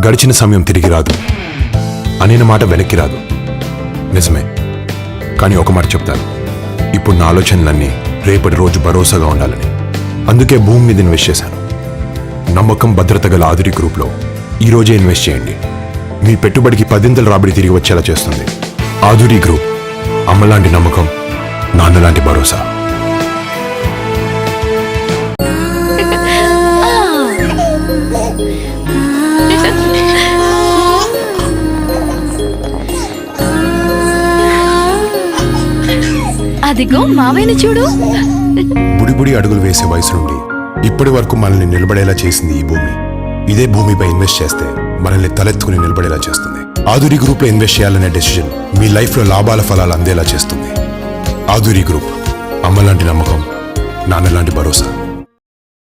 గడిచిన సమయం తిరిగి రాదు, అనిన మాట వెనక్కి రాదు. నిజమే, కానీ ఒక మాట చెప్తాను, ఇప్పుడు నా ఆలోచనలన్నీ రేపటి రోజు భరోసాగా ఉండాలని. అందుకే భూమి మీద ఇన్వెస్ట్ చేశాను. నమ్మకం, భద్రత గల ఆదురి గ్రూప్లో ఈరోజే ఇన్వెస్ట్ చేయండి. మీ పెట్టుబడికి 10 రాబడి తిరిగి వచ్చేలా చేస్తుంది. ఆదురి గ్రూప్, అమ్మలాంటి నమ్మకం, నాన్నలాంటి భరోసా. అదిగో మావయ్యని చూడు. బుడిబుడి అడుగులు వేసే వయసు నుండి ఇప్పటి వరకు మనల్ని నిలబడేలా చేసింది ఈ భూమి. ఇదే భూమిపై ఇన్వెస్ట్ చేస్తే మనల్ని తలెత్తుకుని నిలబడేలా చేస్తుంది. ఆదురి గ్రూప్లో ఇన్వెస్ట్ చేయాలనే డెసిషన్ మీ లైఫ్లో లాభాల ఫలాలు అందేలా చేస్తుంది. ఆదురి గ్రూప్, అమ్మలాంటి నమ్మకం, నాన్నలాంటి భరోసా.